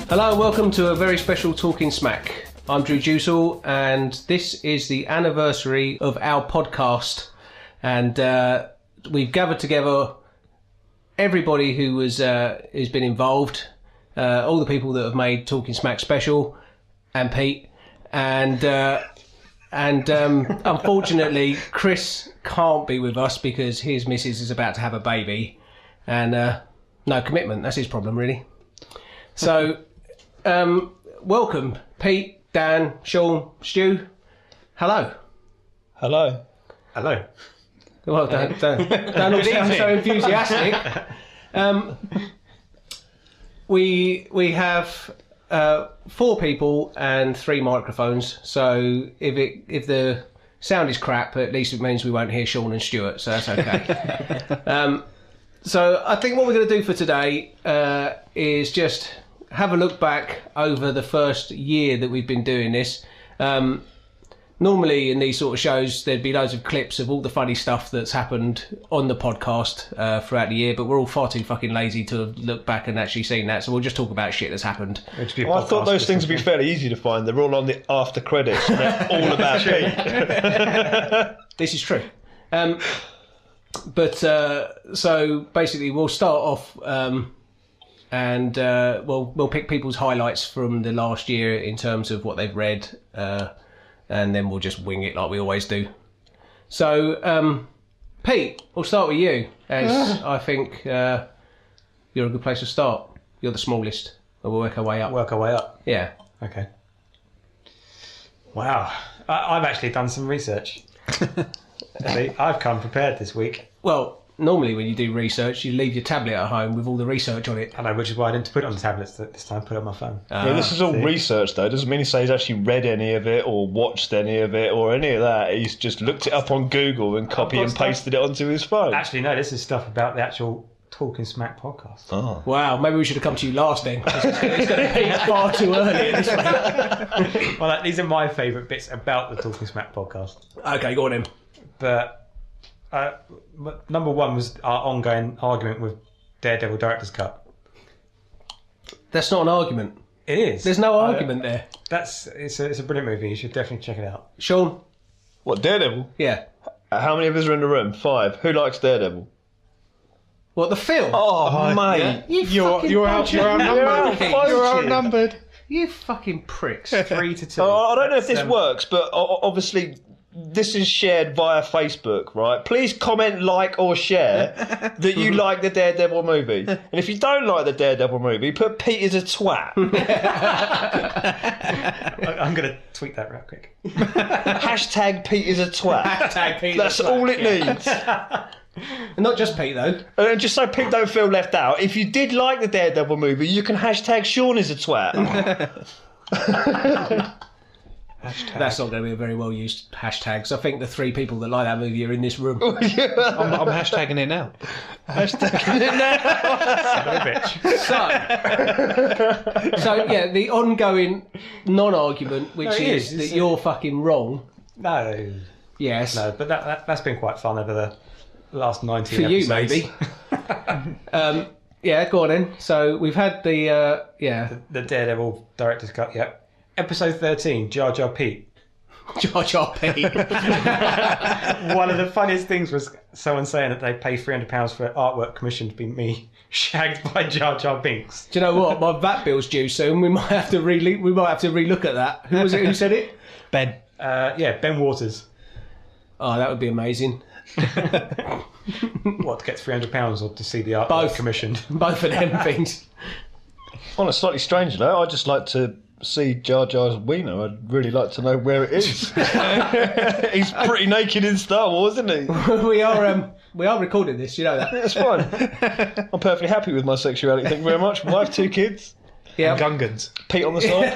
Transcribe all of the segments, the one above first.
Hello and welcome to a very special Talking Smack. I'm Drew Juiceall and this is the anniversary of our podcast, and we've gathered together everybody who has been involved, all the people that have made Talking Smack special, and Pete, and unfortunately Chris can't be with us because his missus is about to have a baby, and no commitment, that's his problem really. So welcome, Pete, Dan, Sean, Stu. Hello. Hello. Hello. Well, don't all sound so enthusiastic. We have 4 people and 3 microphones. So if the sound is crap, at least it means we won't hear Sean and Stuart. So that's okay. So I think what we're going to do for today is just have a look back over the first year that we've been doing this. Normally in these sort of shows there'd be loads of clips of all the funny stuff that's happened on the podcast throughout the year, but we're all far too fucking lazy to look back and actually seen that, so we'll just talk about shit that's happened. Well, I thought those things would be fairly easy to find. They're all on the after credits and they're all about Pete. This is true. But so basically we'll start off and we'll pick people's highlights from the last year in terms of what they've read, and then we'll just wing it like we always do. So, Pete, we'll start with you, as I think you're a good place to start. You're the smallest, and we'll work our way up. Work our way up? Yeah. Okay. Wow. I've actually done some research. See, I've come prepared this week. Well, normally when you do research, you leave your tablet at home with all the research on it. I know, which is why I didn't put it on the tablets this time, put it on my phone. This is all research, though. Doesn't mean he say he's actually read any of it or watched any of it or any of that. He's just looked it up on Google and copy and pasted it onto his phone. Actually, no, this is stuff about the actual Talking Smack podcast. Oh. Wow, maybe we should have come to you last then. It's going to peak far too early at this point. Well, these are my favourite bits about the Talking Smack podcast. Okay, go on then. But number one was our ongoing argument with Daredevil Director's Cut. That's not an argument. It is. There's no argument there. It's a brilliant movie. You should definitely check it out. Sean? What, Daredevil? Yeah. How many of us are in the room? 5. Who likes Daredevil? What, the film? Oh, mate. Yeah. You're outnumbered. You fucking pricks. 3-2. I don't know if this works, but obviously this is shared via Facebook, right? Please comment, like, or share that you like the Daredevil movie. And if you don't like the Daredevil movie, put Pete is a twat. I'm going to tweet that real quick. Hashtag Pete is a twat. Hashtag Pete That's is a twat. all it needs. Not just Pete, though. And just so Pete don't feel left out, if you did like the Daredevil movie, you can hashtag Sean is a twat. That's not going to be a very well used hashtag. So I think the 3 people that like that movie are in this room. I'm hashtagging it now. Hashtagging it now. Son of a bitch. So yeah, the ongoing non-argument, which is that you're fucking wrong. No. Yes. No, but that's been quite fun over the last 19 For episodes. you, maybe. Yeah, go on then. So we've had the The Daredevil Director's Cut, yep. Episode 13, Jar Jar Pete. Jar Jar Pete. One of the funniest things was someone saying that they pay £300 for artwork commissioned to be me shagged by Jar Jar Binks. Do you know what? My VAT bill's due soon. We might have to relook at that. Who was it who said it? Ben. Ben Waters. Oh, that would be amazing. What, to get £300 or to see the artwork commissioned? Both of them things. On a slightly strange note, I'd just like to see Jar Jar's wiener. I'd really like to know where it is. He's pretty naked in Star Wars, isn't he? We are recording this, you know that. That's fine. I'm perfectly happy with my sexuality. Thank you very much. Wife, 2 kids. Yeah. Gungans. Pete on the side.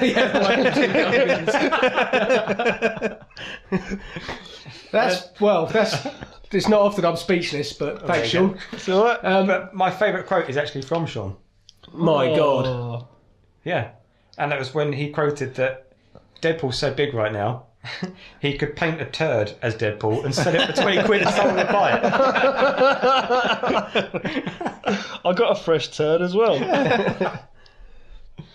That's it's not often I'm speechless, but thanks, there you Sean. It's all right. But my favourite quote is actually from Sean. My God. Yeah. And that was when he quoted that Deadpool's so big right now, he could paint a turd as Deadpool and sell it for 20 quid and someone would buy it. I got a fresh turd as well.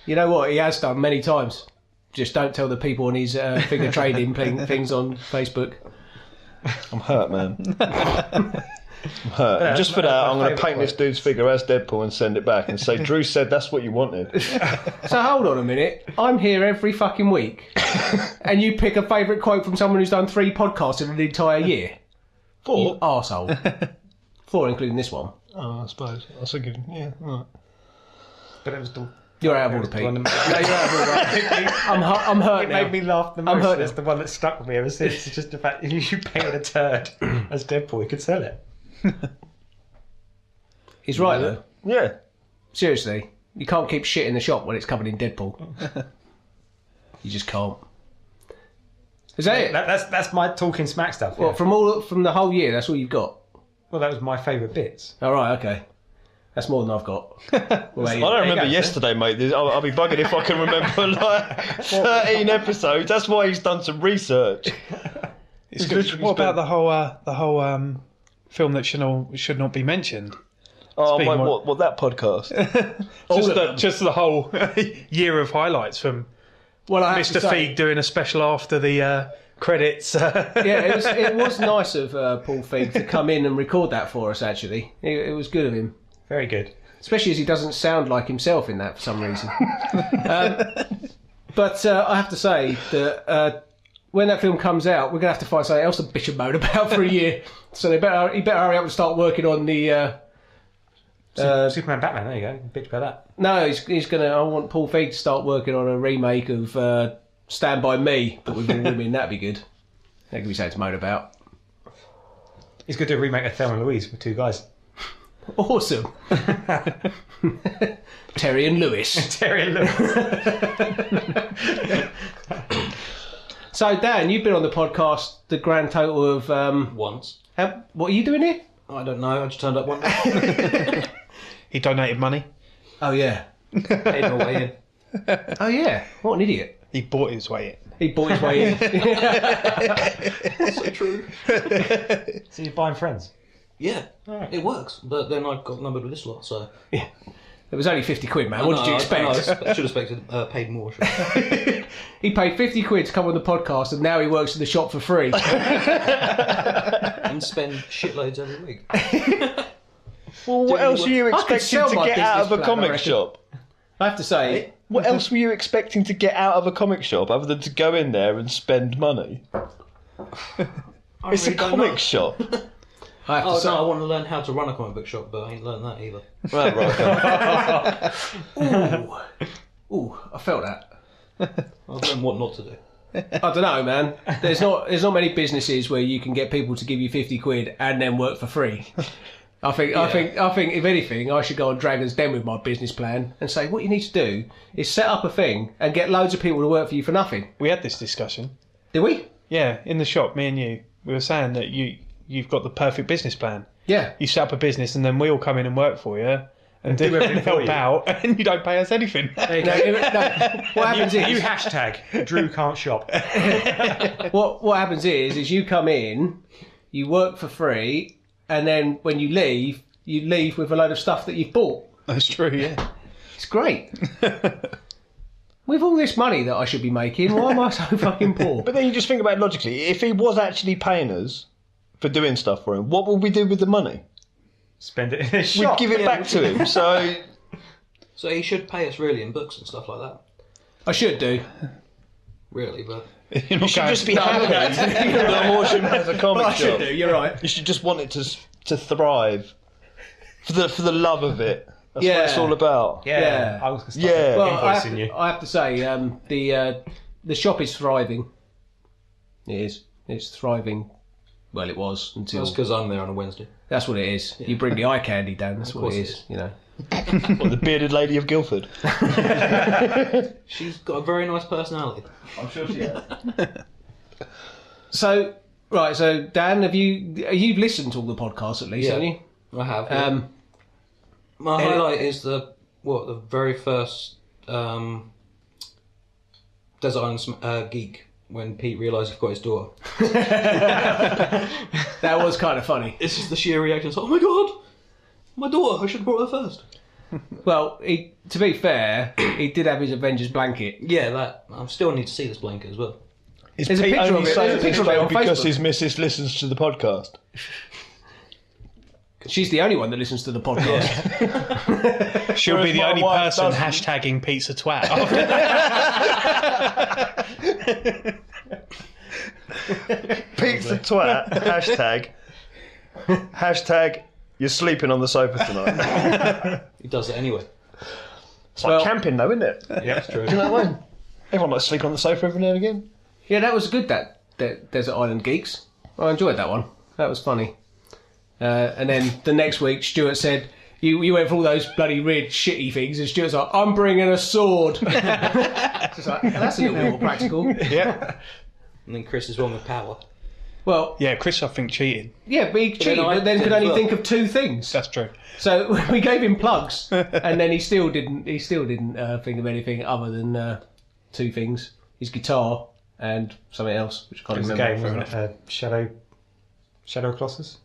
You know what? He has done many times. Just don't tell the people on his figure trading things on Facebook. I'm hurt, man. I'm hurt. And just for that, I'm going to paint this dude's figure as Deadpool and send it back and say, Drew said that's what you wanted. So hold on a minute. I'm here every fucking week, and you pick a favourite quote from someone who's done 3 podcasts in an entire year. 4? You arsehole. 4, including this one. Oh, I suppose. I was thinking, yeah, all right. But it was the... You're out of order, Pete. It No, you're out of order. I'm hurt now. made me laugh the I'm most. hurt. It's the one that stuck with me ever since. It's just the fact if you paint a turd as Deadpool, you could sell it. He's right, though. Yeah. Seriously. You can't keep shit in the shop when it's covered in Deadpool. You just can't. Is that it? That's my talking smack stuff. Well, Yeah. from the whole year, that's all you've got? Well, that was my favourite bits. All right, okay. That's more than I've got. Well, I don't remember yesterday, mate. I'll be bugging if I can remember like 13 episodes. That's why he's done some research. It's good. What about the whole film that should not be mentioned? Oh, Speak mate, more- what that podcast? Just the whole year of highlights from Well, I have Mr. to say, Feig doing a special after the credits. yeah, it was nice of Paul Feig to come in and record that for us, actually. It was good of him. Very good. Especially as he doesn't sound like himself in that for some reason. But I have to say that when that film comes out, we're going to have to find something else to bitch and moan about for a year. So he better hurry up and start working on the... Superman, Batman. There you go. Bitch about that. No, he's going to... I want Paul Feig to start working on a remake of Stand By Me, but with all women. That'd be good. That could be something to moan about. He's going to do a remake of Thelma and Louise with 2 guys. Awesome. Terry and Lewis. Terry and Lewis. So, Dan, you've been on the podcast the grand total of... Once. what are you doing here? I don't know, I just turned up one day. He donated money. Oh, yeah. Paid my way in. Oh, yeah. What an idiot. He bought his way in. He bought his way in. So true. So you're buying friends? Yeah, it works. But then I got numbered with this lot, so... It was only 50 quid, man. What did you expect? I should have expected paid more. He paid 50 quid to come on the podcast, and now he works in the shop for free. And spend shitloads every week. Well, what else are you I could expecting sell to my get out of a business plan, I comic reckon. shop? I have to say... What else were you expecting to get out of a comic shop other than to go in there and spend money? It's a comic shop. I have to say... I want to learn how to run a comic book shop, but I ain't learned that either. Right. Ooh, I felt that. I've learned what not to do. I don't know, man. There's not many businesses where you can get people to give you 50 quid and then work for free. I think if anything, I should go on Dragon's Den with my business plan and say what you need to do is set up a thing and get loads of people to work for you for nothing. We had this discussion. Did we? Yeah, in the shop, me and you. We were saying that you've got the perfect business plan. Yeah. You set up a business and then we all come in and work for you and do everything everything for help you. out and you don't pay us anything. No, what happens You is hashtag Drew can't shop. what happens is you come in, you work for free, and then when you leave with a load of stuff that you've bought. That's true, yeah. It's great. With all this money that I should be making, why am I so fucking poor? But then you just think about it logically. If he was actually paying us for doing stuff for him, what would we do with the money? Spend it in a We'd shop. give it back to him. So So he should pay us really in books and stuff like that. I should do. Really, but... You're not you should going- just be happy that Horsham has a comic I should shop. do, you're right. You should just want it to thrive for the love of it. That's what it's Yeah. all about. Yeah. I was going to start Yeah. Well, invoicing you. I have to say, the shop is thriving. It is. It's thriving. Well, it was until... That's because I'm there on a Wednesday. That's what it is. You bring the eye candy down. That's what course it it is. is. You know. What, the bearded lady of Guildford? She's got a very nice personality. I'm sure she has. So, right, so Dan, you've listened to all the podcasts at least, Yeah. haven't you? I have. Yeah. My any- highlight is the very first Desert Island Geek when Pete realised he forgot his daughter. That was kind of funny. This is the sheer reaction. It's like, oh my god, my daughter! I should have brought her first. Well, to be fair, he did have his Avengers blanket. Yeah, that. I still need to see this blanket as well. Is There's a Pete picture only of it. saying There's a this picture of it on because Facebook. his missus listens to the podcast? She's the only one that listens to the podcast. She'll be Whereas the my only wife person doesn't. hashtagging pizza twat. Pizza twat. Hashtag. You're sleeping on the sofa tonight. He does it anyway. It's like Well- camping, though, isn't it? Yeah, that's true. Do you know what I mean? Everyone likes sleeping on the sofa every now and again. Yeah, that was good, that Desert Island Geeks. I enjoyed that one. That was funny. And then the next week, Stuart said, you went for all those bloody weird shitty things, and Stuart's like, I'm bringing a sword. It's like, that's a little bit more practical. Yeah. And then Chris is one with power. Well, Yeah, Chris, I think, cheated. yeah, but he cheated, I but then did could as only well. think of two things. That's true. So we gave him plugs, and then he still didn't think of anything other than two things: his guitar and something else, which I can't It was a remember. game, wasn't it? Shadow Colossus?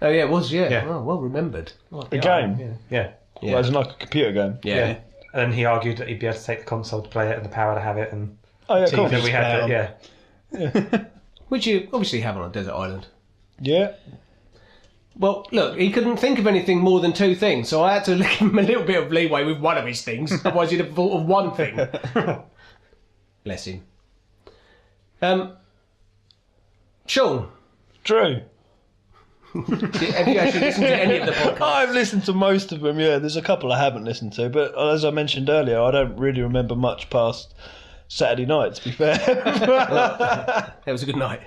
Oh yeah, it was. Yeah. Yeah. Oh, well remembered. The game. Yeah. Yeah. Well, it's like a computer game. Yeah. Yeah. And then he argued that he'd be able to take the console to play it and the power to have it. And Oh, yeah, cool. then we had play yeah. Which you obviously have on a desert island. Yeah. Well, look, he couldn't think of anything more than two things, so I had to give him a little bit of leeway with one of his things. Otherwise, he'd have thought of one thing. Bless him. Sean, Drew. have you actually listened to any of the podcasts? I've listened to most of them, yeah. There's a couple I haven't listened to, but as I mentioned earlier, I don't really remember much past Saturday night, to be fair. That was a good night.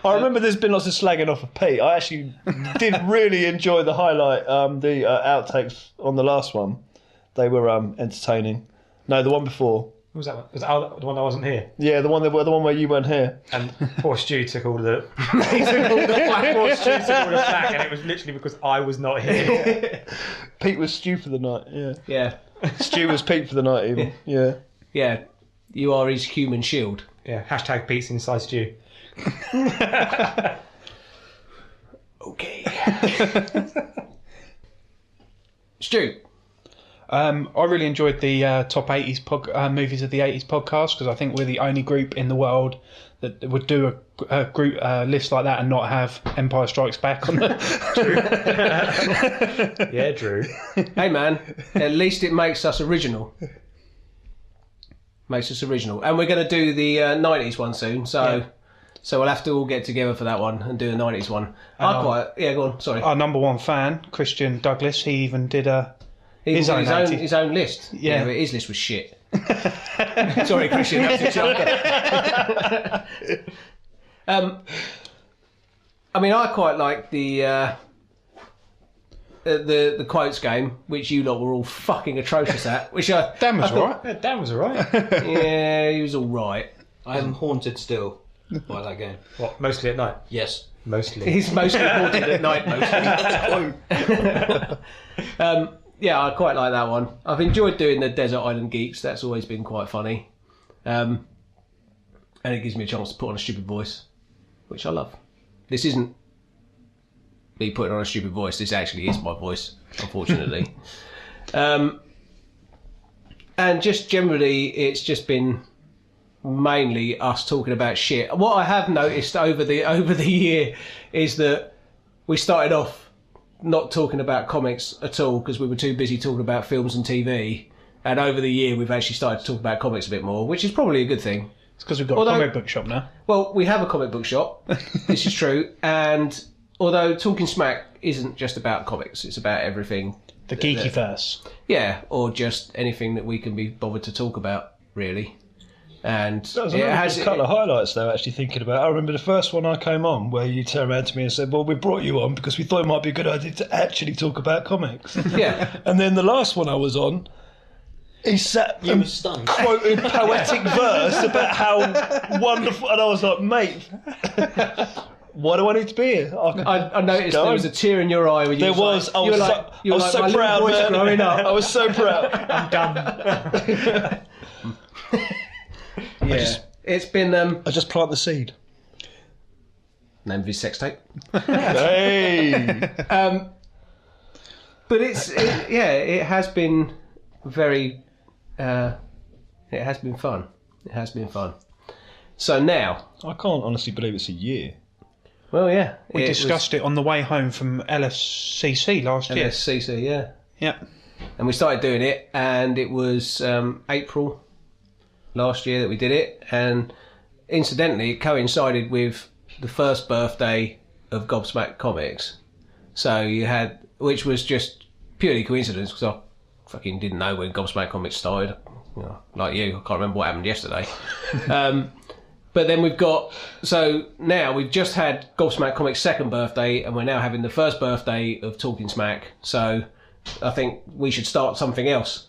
I remember there's been lots of slagging off of Pete. I actually did really enjoy the highlight, the outtakes on the last one. They were entertaining. No, the one before. What was that one? Was that the one I wasn't here? Yeah, the one where you weren't here. And poor Stu took all the... he took all the flack. Poor Stu took all the flack, and it was literally because I was not here. Pete was Stu for the night, yeah. Yeah. Stu was Pete for the night, even. Yeah. Yeah. You are his human shield. Yeah, hashtag Pete's inside Stu. Okay. Stu. I really enjoyed the top 80s movies of the 80s podcast because I think we're the only group in the world that would do a group list like that and not have Empire Strikes Back on it. Yeah, Drew. Hey man, at least it makes us original. Makes us original. And we're going to do the 90s one soon, so we'll have to all get together for that one and do a 90s one. Yeah, go on, sorry. Our number one fan, Christian Douglas, he even did His own 80s. his own list. Yeah. But his list was shit. Sorry, Christian, that was a joke. I mean, I quite like the quotes game, which you lot were all fucking atrocious at. Which Dan was I thought- alright. Yeah, Dan was alright. Yeah, he was all right. I am haunted still by that game. What, mostly at night? Yes. Mostly. He's mostly haunted at night, mostly. Yeah, I quite like that one. I've enjoyed doing the Desert Island Geeks. That's always been quite funny. And it gives me a chance to put on a stupid voice, which I love. This isn't me putting on a stupid voice. This actually is my voice, unfortunately. And just generally, it's just been mainly us talking about shit. What I have noticed over the year is that we started off not talking about comics at all because we were too busy talking about films and TV. And over the year, we've actually started to talk about comics a bit more, which is probably a good thing. It's because we've got a comic book shop now. Well, we have a comic book shop. This is true. And although Talking Smack isn't just about comics, it's about everything. The geeky verse. Yeah, or just anything that we can be bothered to talk about, really. And That was it has a couple of highlights, though, actually thinking about it. I remember the first one I came on where you turned around to me and said, well, we brought you on because we thought it might be a good idea to actually talk about comics. yeah. And then the last one I was on, he sat You were stunned. quoting poetic verse about how wonderful, and I was like, mate, why do I need to be here? I noticed there was a tear in your eye when you There was. I was so my proud, little voice man. growing up. I was so proud. I'm done. Yeah, it's been I just plant the seed. name of his sex tape. Hey. But it has been very. It has been fun. It has been fun. So now, I can't honestly believe it's a year. well, yeah, We discussed it on the way home from LSCC last year. LSCC, yeah, Yeah. and we started doing it, and it was April last year that we did it, and incidentally, it coincided with the first birthday of Gobsmack Comics. So you had, which was just purely coincidence because I fucking didn't know when Gobsmack Comics started. You know, like you, I can't remember what happened yesterday. But then we've got, so now we've just had Gobsmack Comics' second birthday, and we're now having the first birthday of Talking Smack. So I think we should start something else.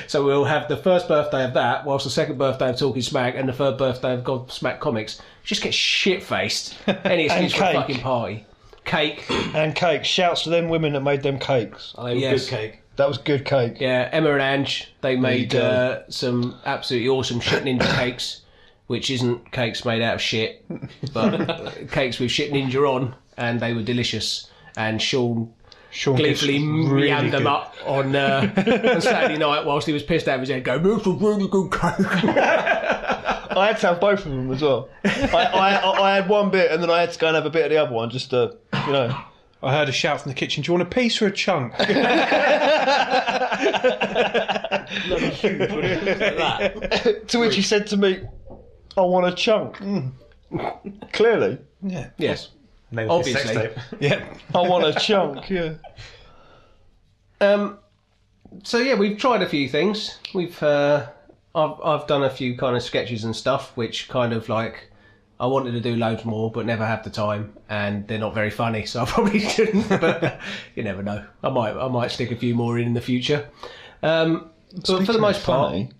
so we'll have the first birthday of that, whilst the second birthday of Talking Smack and the third birthday of Gobsmack Comics. Just get shit-faced. Any excuse for a cake. fucking party. Cake. And cake. Shouts to them women that made them cakes. Oh, they were Yes. good cake. That was good cake. Yeah, Emma and Ange, they made go. some absolutely awesome shit ninja cakes, which isn't cakes made out of shit, but cakes with shit ninja on, and they were delicious. And Sean gleefully really yammed them good. up on Saturday night whilst he was pissed out of his head, going, "This is really good cake." I had to have both of them as well. I had one bit and then I had to go and have a bit of the other one just to, you know. I heard a shout from the kitchen, do you want a piece or a chunk? Bloody huge, wasn't it? It was like that. To which he said to me, I want a chunk. Clearly. Yeah. Yes. Name of his sex Obviously. tape. Yeah. I want a chunk, yeah. So yeah, we've tried a few things. I've done a few kind of sketches and stuff, which kind of like I wanted to do loads more, but never have the time, and they're not very funny, so I probably shouldn't. But you never know. I might stick a few more in the future. But for the most part,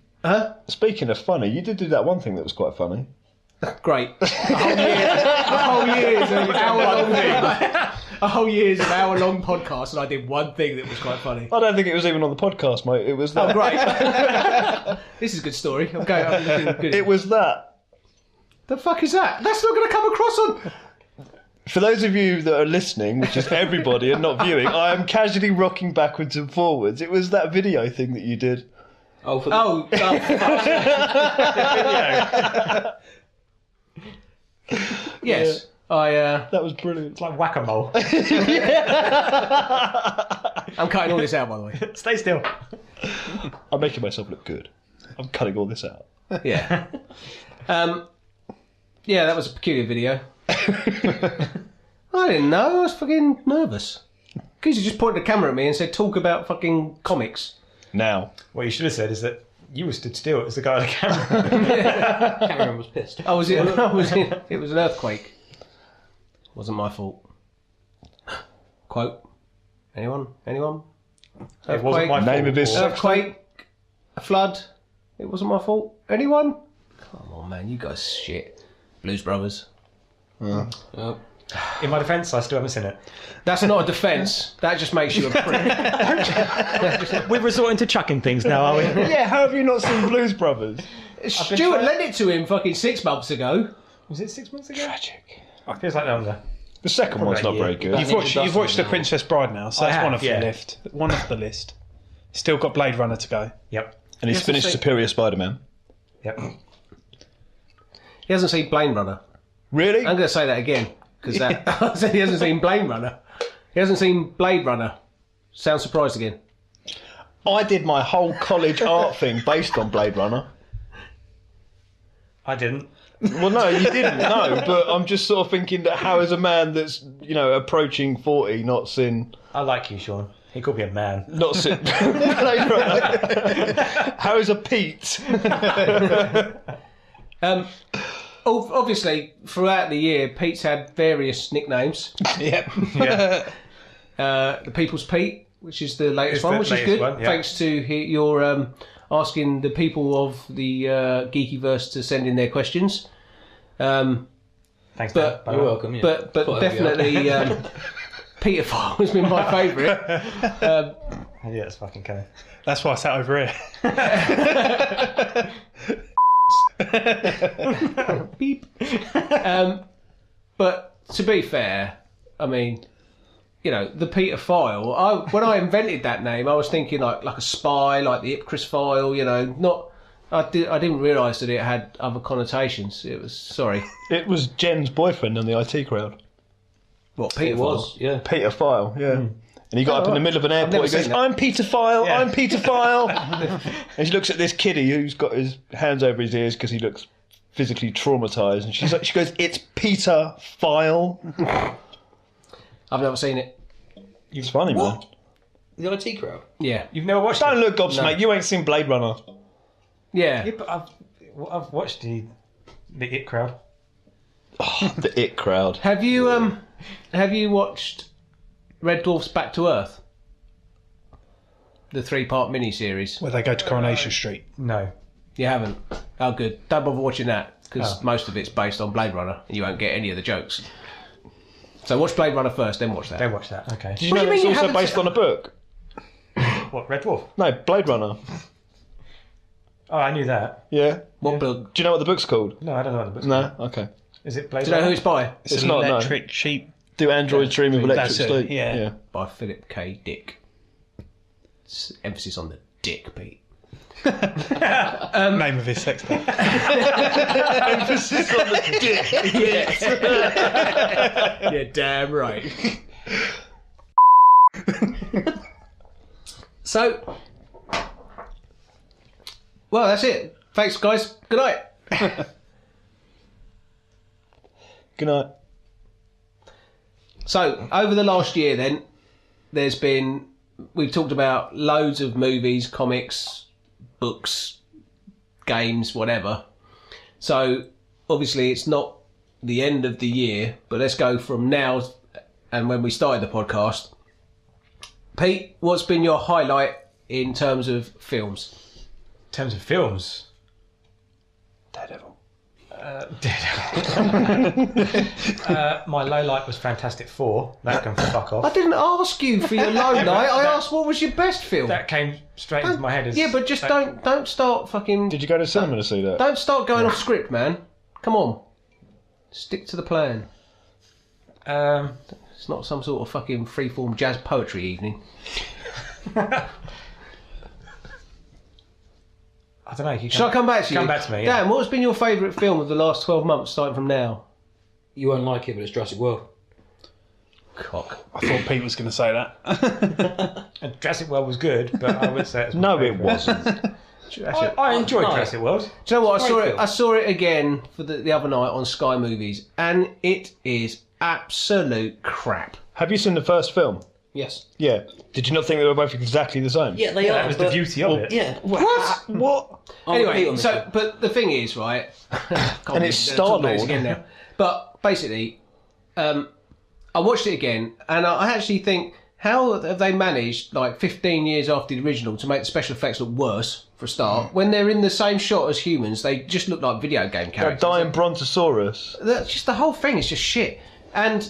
Speaking of funny, you did do that one thing that was quite funny. great. A whole year's of hour-long podcast, and I did one thing that was quite funny. I don't think it was even on the podcast, mate. It was that. Oh, great. This is a good story. I'm looking good. It was that. The fuck is that? That's not going to come across on... For those of you that are listening, which is everybody and not viewing, I am casually rocking backwards and forwards. It was that video thing that you did. Oh, for the... Oh, fuck. Yes. That was brilliant. It's like whack-a-mole. I'm cutting all this out, by the way. Stay still. I'm making myself look good. I'm cutting all this out. Yeah. Yeah, that was a peculiar video. I didn't know. I was fucking nervous. Geezer just pointed the camera at me and said, talk about fucking comics. Now. What you should have said is that you were stood still as the guy on the camera. Cameron was pissed. It was an earthquake. Wasn't my fault. Quote. Anyone? It wasn't Earthquake? my fault. Name of his- Earthquake. A flood. It wasn't my fault. Anyone? Come on, man. You guys shit. Blues Brothers. In my defence, I still haven't seen it. That's not a defence. That just makes you a prick. We're resorting to chucking things now, are we? Yeah, how have you not seen Blues Brothers? Stuart lent it to him fucking 6 months ago. Was it 6 months ago? Tragic. It feels like longer. The second one's not very good. You've watched The Princess Bride now, so I that's have, one off yeah. the list. One off the list. Still got Blade Runner to go. Yep. And he's Yes, finished I see. Superior Spider-Man. Yep. He hasn't seen Blade Runner. Really? I'm going to say that again. Because I said he hasn't seen Blade Runner. He hasn't seen Blade Runner. Sounds surprised again. I did my whole college art thing based on Blade Runner. I didn't. Well, no, you didn't, no. But I'm just sort of thinking that how is a man that's, approaching 40 not seen... I like you, Sean. He could be a man. Not Blade Runner. How's a Pete? Obviously, throughout the year, Pete's had various nicknames. Yep. Yeah. The People's Pete, which is the latest It's one, the which is latest good. one, yeah. Thanks to your asking the people of the Geekyverse to send in their questions. Thanks, But- Dan. You're welcome. Yeah. But definitely, Peter File has been my favourite. Yeah, it's fucking cool. That's why I sat over here. Beep. But to be fair, I mean, you know, the Peter File. When I invented that name, I was thinking like a spy, like the Ipcris file. You know, not. I didn't realise that it had other connotations. It was sorry. It was Jen's boyfriend on the IT crowd. What Peter It File? was, yeah. Peter File, yeah. And he got up in the middle of an never airport. He goes, seen that. "I'm Peter File. Yeah. I'm Peter File." And she looks at this kiddie who's got his hands over his ears because he looks physically traumatised. And she goes, "It's Peter File." I've never seen it. It's funny, man. The IT crowd. Yeah, You've never watched Don't it? look gobsmacked. You ain't seen Blade Runner. yeah. Yeah, but I've watched the It Crowd. The It crowd. Have you watched Red Dwarf's Back to Earth? The 3-part miniseries. Where they go to Coronation Street. No. You haven't? Oh, good. Don't bother watching that because most of it's based on Blade Runner, and you won't get any of the jokes. So watch Blade Runner first, then watch that. Don't watch that. Okay. Did you What know do you it's mean you also haven't based seen- on a book? What, Red Dwarf? No, Blade Runner. Oh, I knew that. Yeah. What book? Do you know what the book's called? No, I don't know what the book's No? Okay. Is it Blade Do you know who Runner? it's by? It's an not, no. electric sheep. Do androids dream of electric That's it, sleep? yeah. By Philip K. Dick. It's emphasis on the dick, Pete. Name of his sex tape. Emphasis on the dick. Yeah, damn right. So, well, that's it. Thanks, guys. Good night. Good night. So, over the last year, then, we've talked about loads of movies, comics, books, games, whatever. So, obviously, it's not the end of the year, but let's go from now and when we started the podcast. Pete, what's been your highlight in terms of films? In terms of films. Daredevil. My low light was Fantastic Four. That can fuck I off. didn't ask you for your low light. I asked what was your best film. That came straight into my head. As, Yeah, but just don't start fucking. Did you go to cinema to see that? Don't start going off script, man. Come on, stick to the plan. It's not some sort of fucking freeform jazz poetry evening. I don't know. You Shall I come back to you? Come back to me. Yeah. Dan, what's been your favourite film of the last 12 months, starting from now? You won't like it, but it's Jurassic World. Cock. I thought Pete was going to say that. And Jurassic World was good, but I would say it's my No, it favourite. wasn't. I enjoyed No. Jurassic World. Do you know what? Great film. I saw it again for the other night on Sky Movies, and it is absolute crap. Have you seen the first film? Yes. Yeah. Did you not think they were both exactly the same? Yeah, they are. That was the but- beauty of it. Yeah. What? What? I'll repeat Anyway, on this so one. but the thing is, right? And it's Star-Lord. again now. But basically, I watched it again, and I actually think, how have they managed, like 15 years after the original, to make the special effects look worse for a start? When they're in the same shot as humans, they just look like video game That characters. dying brontosaurus. That's just the whole thing is just shit. And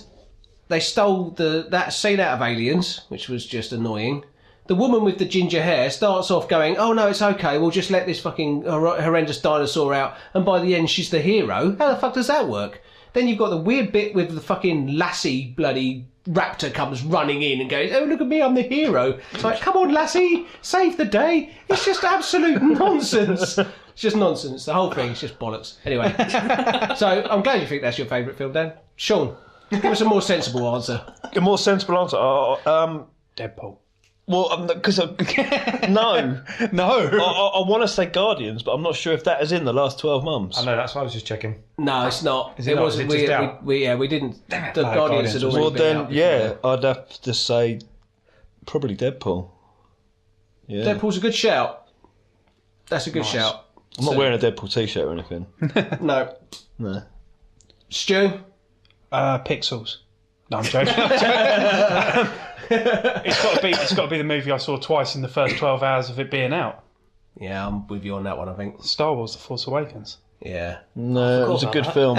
they stole that scene out of Aliens, which was just annoying. The woman with the ginger hair starts off going, "Oh no, it's okay. We'll just let this fucking horrendous dinosaur out." And by the end, she's the hero. How the fuck does that work? Then you've got the weird bit with the fucking Lassie bloody raptor comes running in and goes, "Oh look at me, I'm the hero." It's like, come on, Lassie, save the day. It's just absolute nonsense. It's just nonsense. The whole thing is just bollocks. Anyway, so I'm glad you think that's your favourite film, Dan. Sean, give us a more sensible answer. A more sensible answer. Deadpool. Well, because no, I want to say Guardians, but I'm not sure if that is in the last 12 months. I know, that's why I was just checking. No, it's not. Is it not? wasn't. Is it just We didn't. The Guardians had Guardians already Well, been then, out yeah, before. I'd have to say Probably Deadpool. Yeah. Deadpool's a good shout. That's a good shout. I'm not wearing a Deadpool t-shirt or anything. No. No. Stu? Pixels. No, I'm joking. It's got to be the movie I saw twice in the first 12 hours of it being out. Yeah, I'm with you on that one, I think. Star Wars: The Force Awakens. Yeah. No, it was a good film.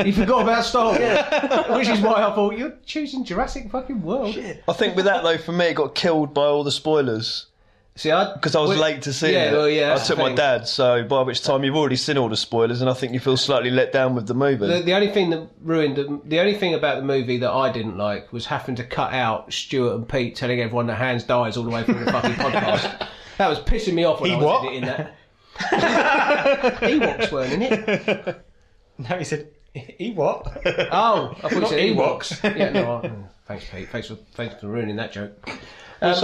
You forgot about Star Wars. Which is why I thought, you're choosing Jurassic fucking World. Shit. I think with that, though, for me, it got killed by all the spoilers. See, because I was late to see it. Well, yeah, I took my dad, so by which time you've already seen all the spoilers, and I think you feel slightly let down with the movie. The only thing that the only thing about the movie that I didn't like was having to cut out Stuart and Pete telling everyone that Hans dies all the way through the fucking podcast. That was pissing me off when I was editing that. Ewoks weren't in it. No, he said, what? Oh, I thought you said Ewoks. Yeah, no. Thanks, Pete. Thanks for ruining that joke. Was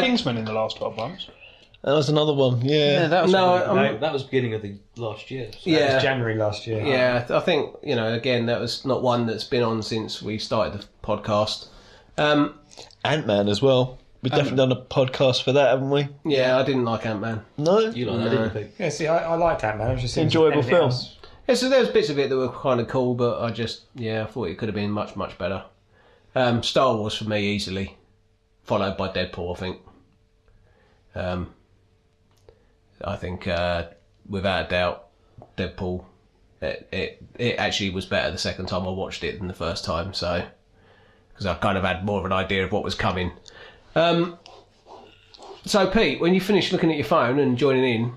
Kingsman in the last 12 months? That was another one. Yeah, that was no, that was beginning of the last year. So. That was January last year. Yeah, I think again that was not one that's been on since we started the podcast. Ant-Man as well. We've definitely done a podcast for that, haven't we? Yeah, I didn't like Ant-Man. No, you like that, didn't you? Yeah, see, I liked Ant-Man. It was just enjoyable film. Yeah, so there was bits of it that were kind of cool, but I thought it could have been much, much better. Star Wars for me easily, followed by Deadpool. I think without a doubt, Deadpool. It actually was better the second time I watched it than the first time. So because I kind of had more of an idea of what was coming. So Pete, when you finish looking at your phone and joining in,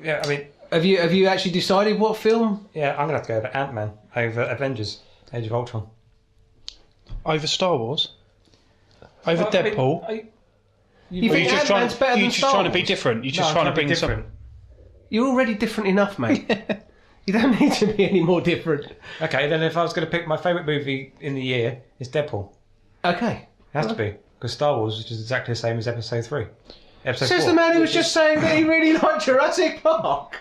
yeah, I mean, have you actually decided what film? Yeah, I'm gonna have to go over Ant-Man over Avengers: Age of Ultron. Over Star Wars? Over Deadpool? You think Ant-Man's better than Star Wars? You're just trying to be different. You're just trying to bring different. You're already different enough, mate. You don't need to be any more different. Okay, then if I was going to pick my favourite movie in the year, it's Deadpool. Okay. It has to be. Because Star Wars is just exactly the same as Episode 3. Episode 4. The man who was just saying that he really liked Jurassic Park.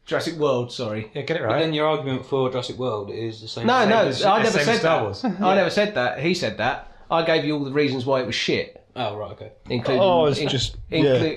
Jurassic World, sorry. Yeah, get it But right. then your argument for Jurassic World is the same. No, I never said Star that. Wars. I never said that. He said that. I gave you all the reasons why it was shit. Oh, right, okay.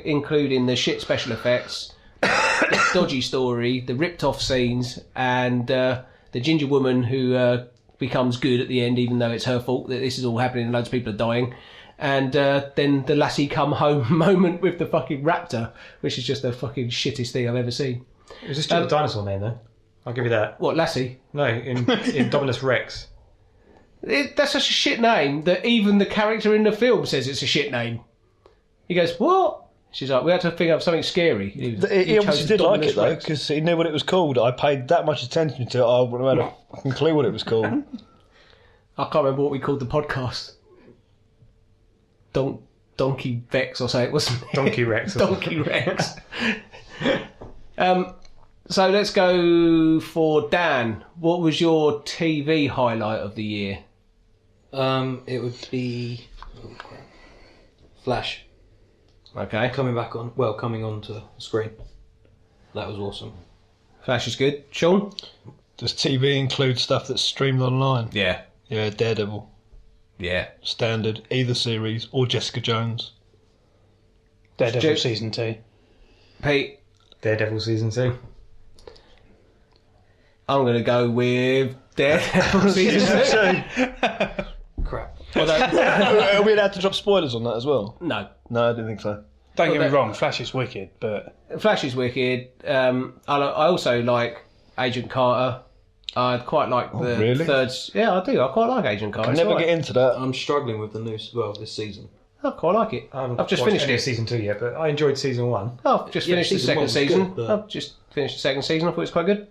Including the shit special effects, the dodgy story, the ripped off scenes, and the ginger woman who becomes good at the end, even though it's her fault that this is all happening and loads of people are dying. And then the lassie come home moment with the fucking raptor, which is just the fucking shittest thing I've ever seen. It was a stupid dinosaur name, though. I'll give you that. What, Lassie? No, in Dominus Rex. That's such a shit name that even the character in the film says it's a shit name. He goes, what? She's like, we had to think of something scary. He obviously did like it, though, because he knew what it was called. I paid that much attention to it, I wouldn't have had a fucking clue what it was called. I can't remember what we called the podcast. Donkey Vex or something, wasn't it? Donkey Rex. Donkey Rex. So let's go for Dan. What was your TV highlight of the year? It would be Flash Okay. coming onto the screen. That was awesome. Flash is good. Sean? Does TV include stuff that's streamed online? Yeah. Yeah, Daredevil. Yeah. Standard, either series, or Jessica Jones. Daredevil Season 2. Pete? Daredevil Season 2. I'm going to go with Daredevil Season 2. Crap. Are we allowed to drop spoilers on that as well? No. No, I didn't think so. Don't get me wrong, Flash is wicked, but... Flash is wicked. I also like Agent Carter. I quite like the really? third... Yeah, I do. I quite like Agent Carter. I never get into that. I'm struggling with this season. I quite like it. I've just finished it. Season 2 yet, but I enjoyed Season 1. I've just finished the second season. Good, I've just finished the second season. I thought it was quite good.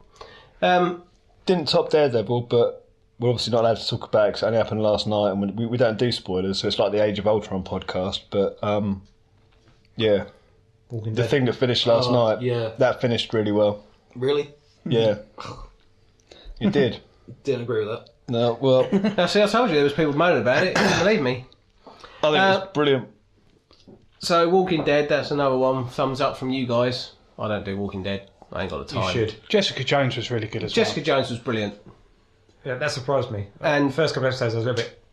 Didn't top Daredevil, but we're obviously not allowed to talk about it because it only happened last night, and we don't do spoilers, so it's like the Age of Ultron podcast. But yeah, the thing that finished last night, that finished really well. Really? Yeah, it did. Didn't agree with that. No, well, See, I told you there was people moaning about it. You didn't believe me. I think it was brilliant. So, Walking Dead, that's another one. Thumbs up from you guys. I don't do Walking Dead. I ain't got the time. You should. Jessica Jones was really good as Jessica Jones was brilliant. Yeah, that surprised me. And the first couple of episodes I was a little bit...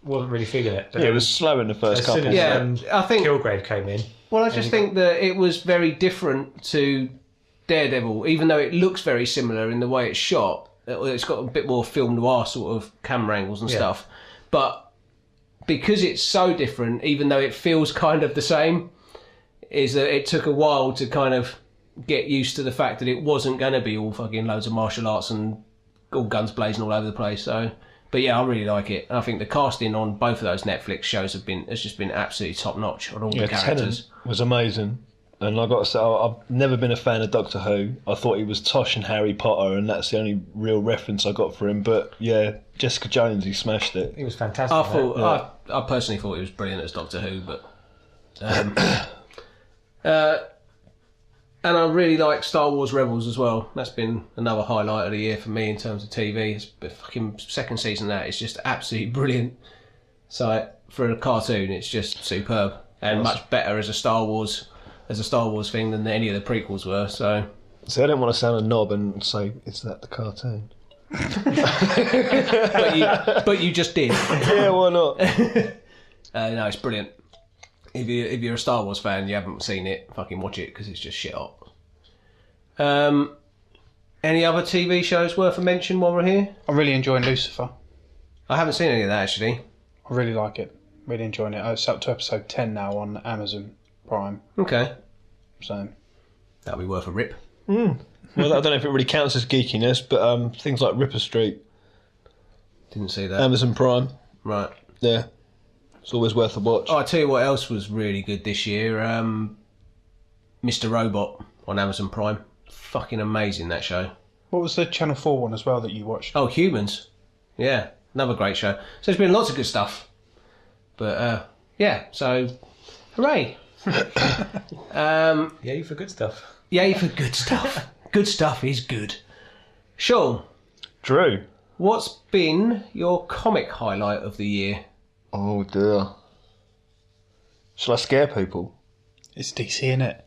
wasn't really feeling it. But Yeah, it was slow in the first as soon couple. as I think. Kilgrave came in. Well, I just think that it was very different to Daredevil, even though it looks very similar in the way it's shot. It's got a bit more film noir sort of camera angles and stuff. But because it's so different, even though it feels kind of the same, is that it took a while to kind of get used to the fact that it wasn't going to be all fucking loads of martial arts and all guns blazing all over the place. So, but yeah, I really like it. I think the casting on both of those Netflix shows has just been absolutely top notch on all the characters. Tennant was amazing. And I got to say, I've never been a fan of Doctor Who. I thought he was Tosh and Harry Potter, and that's the only real reference I got for him. But yeah, Jessica Jones, he smashed it. He was fantastic. I personally thought he was brilliant as Doctor Who, but and I really like Star Wars Rebels as well. That's been another highlight of the year for me in terms of TV. It's the fucking second season of that is just absolutely brilliant. So for a cartoon, it's just superb and much better as a Star Wars thing than any of the prequels were. So I don't want to sound a knob and say, is that the cartoon? but you just did. Yeah, why not? No, it's brilliant. If you're a Star Wars fan, you haven't seen it, fucking watch it because it's just shit hot. Any other TV shows worth a mention while we're here? I'm really enjoying Lucifer. I haven't seen any of that actually. I really like it. Really enjoying it. It's up to episode 10 now on Amazon Prime. Okay. So that'll be worth a rip. Well, I don't know if it really counts as geekiness, but things like Ripper Street. Didn't see that. Amazon Prime. Right. Yeah. It's always worth a watch. Oh, I tell you what else was really good this year. Mr. Robot on Amazon Prime. Fucking amazing, that show. what was the Channel 4 one as well that you watched? Oh, Humans. Yeah, another great show. So there's been lots of good stuff. But, yeah, so, hooray. Yay for good stuff. Yay for good stuff. Good stuff is good. Sean, Drew. what's been your comic highlight of the year? Oh dear. Shall I scare people? It's DC, innit?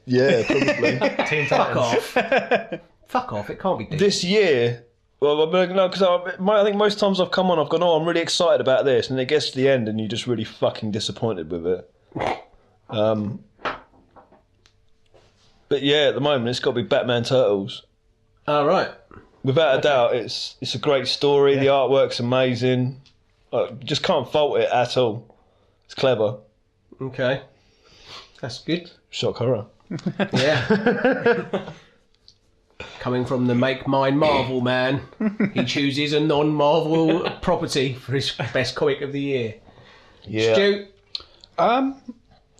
Yeah, probably. Teen Fuck Titans. off. Fuck off, it can't be deep. This year, well, no, because I think most times I've come on, I've gone, oh, I'm really excited about this, and it gets to the end, and you're just really fucking disappointed with it. But yeah, at the moment, it's got to be Batman Turtles. All right. Without a doubt, it's a great story. The artwork's amazing. I just can't fault it at all. It's clever. Okay. That's good. Shock horror. Yeah. Coming from the Make Mine Marvel man, he chooses a non-Marvel property for his best comic of the year. Yeah. Stu?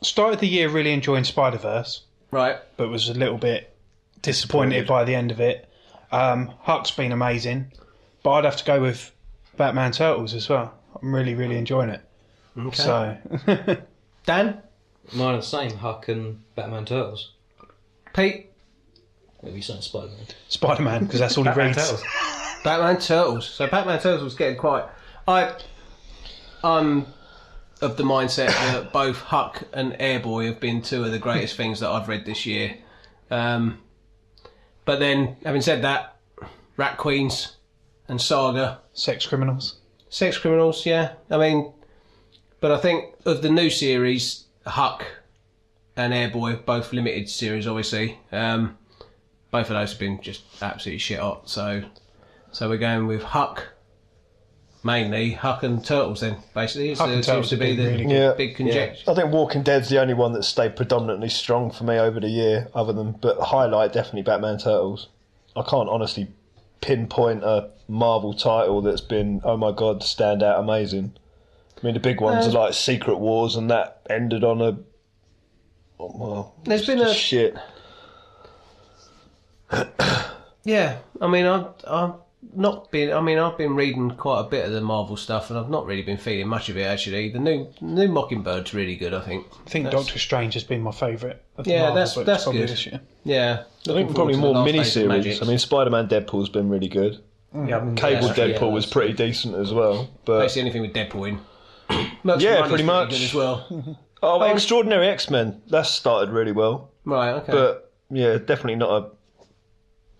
Started the year really enjoying Spider-Verse, Right. but was a little bit disappointed by the end of it. Huck's been amazing, but I'd have to go with Batman Turtles as well. I'm really, really enjoying it. Okay. So, Dan? Mine are the same, Huck and Batman Turtles. Pete? Maybe saying Spider-Man. Spider-Man, because that's all he Batman reads. Turtles. Batman Turtles. So Batman Turtles was getting quite... I'm of the mindset that both Huck and Airboy have been two of the greatest things that I've read this year. But then, having said that, Rat Queens and Saga... Sex Criminals. Sex Criminals, yeah. I mean, but I think of the new series, Huck and Airboy, both limited series, obviously. Both of those have been just absolutely shit hot. So we're going with Huck, mainly Huck and Turtles. Then basically, Huck and seems Turtles to have be been the really good. big conjecture. I think Walking Dead's the only one that's stayed predominantly strong for me over the year, other than, but highlight definitely Batman Turtles. I can't honestly pinpoint a Marvel title that's been, oh my god, stand out amazing. I mean, the big ones are like Secret Wars, and that ended on a, well, There's been just a shit. Yeah, I mean, I've not been. I mean, I've been reading quite a bit of the Marvel stuff, and I've not really been feeling much of it actually. The new Mockingbird's really good, I think. I think Doctor Strange has been my favourite. Of the Yeah, Marvel that's- books that's probably good. this year. Yeah, I think probably more mini-series. Magic. I mean, Spider-Man Deadpool's been really good. Yeah, Cable yeah, Deadpool was pretty decent as well. But basically anything with Deadpool in. Mercs Yeah, Money's pretty much. good as well. Extraordinary X-Men, that's started really well. Right, okay. But yeah, definitely not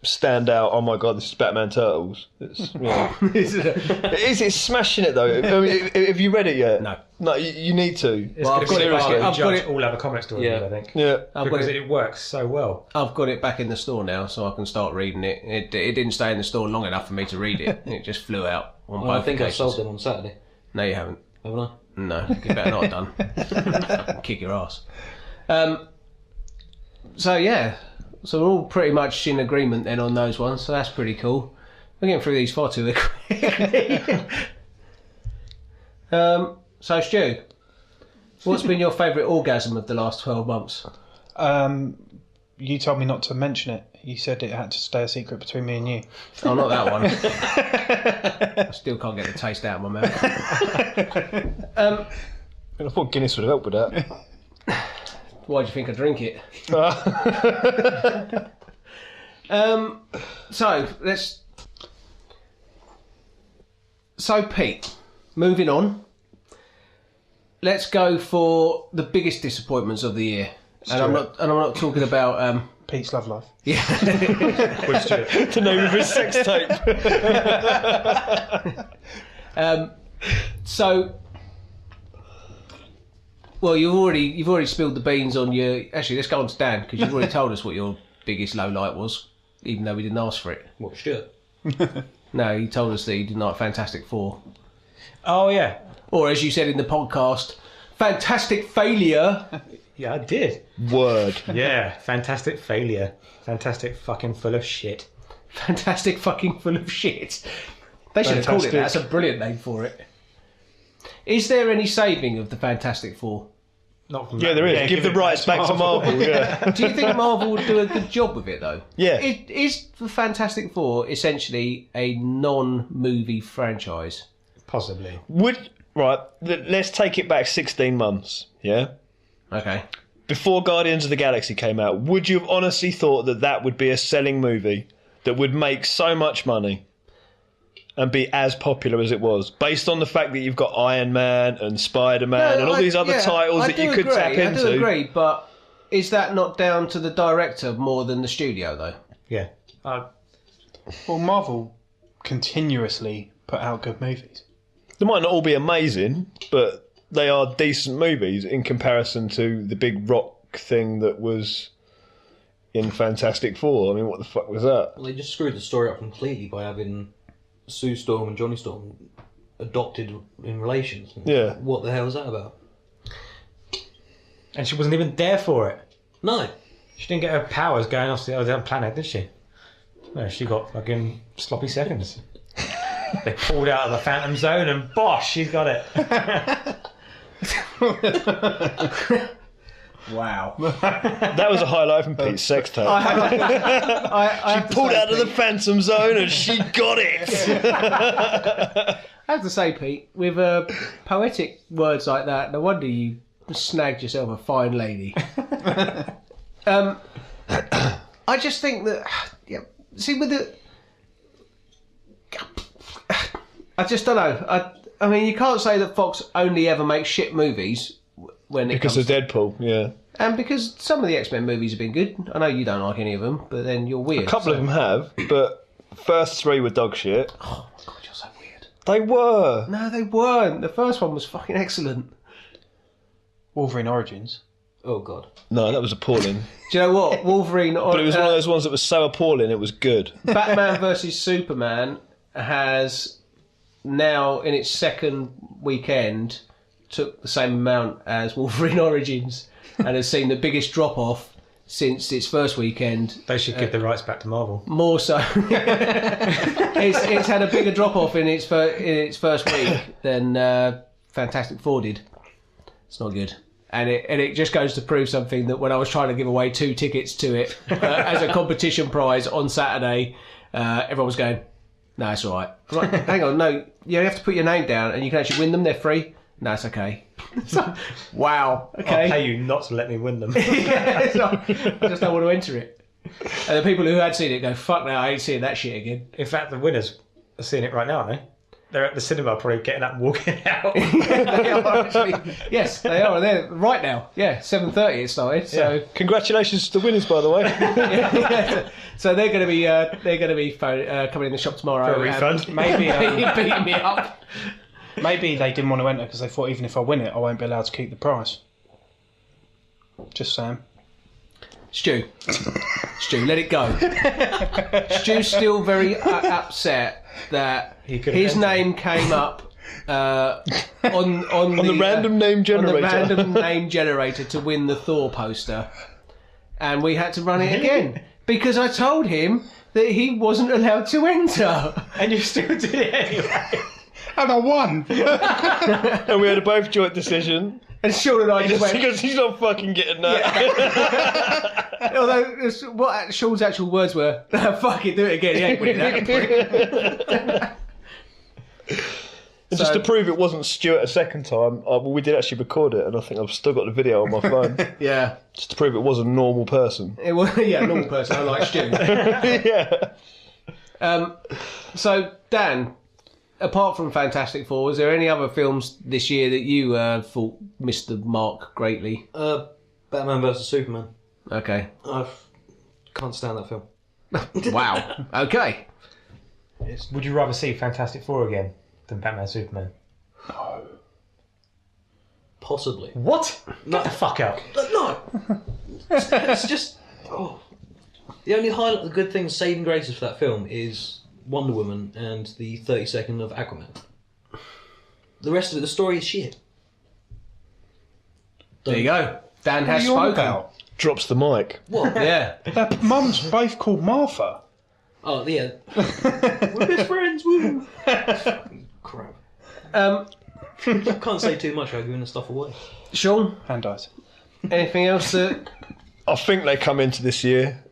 stand out. Oh my god, this is Batman Turtles. It's, it's smashing it though. I mean, have you read it yet? No, you need to. It's going to be I've got it. all other comic stores, I think. Yeah, Because it works so well. I've got it back in the store now, so I can start reading it. It didn't stay in the store long enough for me to read it. It just flew out on both I think occasions. I sold them on Saturday. No, you haven't. Haven't I? No, you better not have done. Fucking kick your ass. So yeah, so we're all pretty much in agreement then on those ones. So that's pretty cool. We're getting through these far too quickly. So Stu, what's been your favourite orgasm of the last 12 months? You told me not to mention it. You said it had to stay a secret between me and you. Oh, not that one. I still can't get the taste out of my mouth. I thought Guinness would help with that. Why do you think I drink it? So Pete, moving on. Let's go for the biggest disappointments of the year, and I'm not talking about Pete's Love Life. Yeah. The name of his sex tape. Well, you've already spilled the beans on your. Actually, let's go on to Dan because you've already told us what your biggest low light was, even though we didn't ask for it. What, Stuart? No, you told us that you didn't like Fantastic Four, Oh, yeah. or as you said in the podcast, Fantastic Failure. Yeah, I did. Word. Yeah, fantastic failure. Fantastic fucking full of shit. Fantastic fucking full of shit. They should have called it that. That's a brilliant name for it. Is there any saving of the Fantastic Four? Not from Yeah, there is. Give the rights back to Marvel. Yeah. Do you think Marvel would do a good job with it, though? Yeah. Is the Fantastic Four essentially a non-movie franchise? Possibly. Let's take it back 16 months. Yeah. Okay. Before Guardians of the Galaxy came out, would you have honestly thought that would be a selling movie that would make so much money and be as popular as it was, based on the fact that you've got Iron Man and Spider-Man and all these other titles that you could tap into? I do agree, but is that not down to the director more than the studio, though? Yeah. Well, Marvel continuously put out good movies. They might not all be amazing, but they are decent movies in comparison to the big rock thing that was in Fantastic Four. I mean, what the fuck was that? Well, they just screwed the story up completely by having Sue Storm and Johnny Storm adopted in relations. Yeah. What the hell is that about? And she wasn't even there for it. No. She didn't get her powers going off the other planet, did she? No, she got fucking sloppy seconds. They pulled out of the Phantom Zone and bosh, she's got it. Wow. That was a highlight from Pete's sex tape. I She pulled out of the Phantom Zone and she got it. I have to say, Pete, with poetic words like that, no wonder you snagged yourself a fine lady. I just think that, see, with the, I just don't know. I mean, you can't say that Fox only ever makes shit movies when it Because comes of Deadpool, yeah. and because some of the X-Men movies have been good. I know you don't like any of them, but then you're weird. A couple of them have, but first three were dog shit. Oh my god, you're so weird. They were. No, they weren't. The first one was fucking excellent. Wolverine Origins. Oh, God. No, that was appalling. Do you know what? Wolverine... But it was one of those ones that was so appalling it was good. Batman vs Superman has now, in its second weekend, took the same amount as Wolverine Origins and has seen the biggest drop-off since its first weekend. They should give the rights back to Marvel. More so. It's had a bigger drop-off in its first week than Fantastic Four did. It's not good. And it just goes to prove something that when I was trying to give away 2 tickets to it as a competition prize on Saturday, everyone was going, no, it's all right. I'm like, hang on, no, you have to put your name down and you can actually win them, they're free. No, it's okay. So, wow, okay. I'll pay you not to let me win them. Yeah, so I just don't want to enter it. And the people who had seen it go, fuck no, I ain't seeing that shit again. In fact, the winners are seeing it right now, aren't they? they're at the cinema probably getting up and walking out. They are actually. Yes, they are. They're right now. Yeah, 7:30 it started. So Congratulations to the winners, by the way. so they're going to be coming in the shop tomorrow. For a refund. Maybe beating me up. maybe they didn't want to enter because they thought even if I win it, I won't be allowed to keep the prize. Just saying. Stu, let it go. Stu's still very upset that his name came up on the random name generator. On the random name generator to win the Thor poster, and we had to run it again because I told him that he wasn't allowed to enter, And you still did it anyway. And I won. And we had a both joint decision. and Sean and I just went. Because he's not fucking getting that. Although what Sean's actual words were, "Fuck it, do it again." He ain't winning that. And just to prove it wasn't Stuart a second time, we did actually record it, and I think I've still got the video on my phone. Yeah. Just to prove it was a normal person. It was, normal person. I like Stu. Yeah. So, Dan, apart from Fantastic Four, was there any other films this year that you thought missed the mark greatly? Batman vs Superman. Okay. I can't stand that film. Wow. Okay. Would you rather see Fantastic Four again than Batman Superman? No. Possibly. What? Get the fuck out. No. It's just... Oh. The only highlight, the good things, saving graces for that film is Wonder Woman and the 30-second of Aquaman. The rest of it, the story is shit. There you go. Dan has What are you on spoken. about? Drops the mic. What? Yeah. Their mums both called Martha. Oh, yeah. We're best friends, woo! Crap. I can't say too much about giving the stuff away. Sean, Hand eyes. anything else that... I think they come into this year.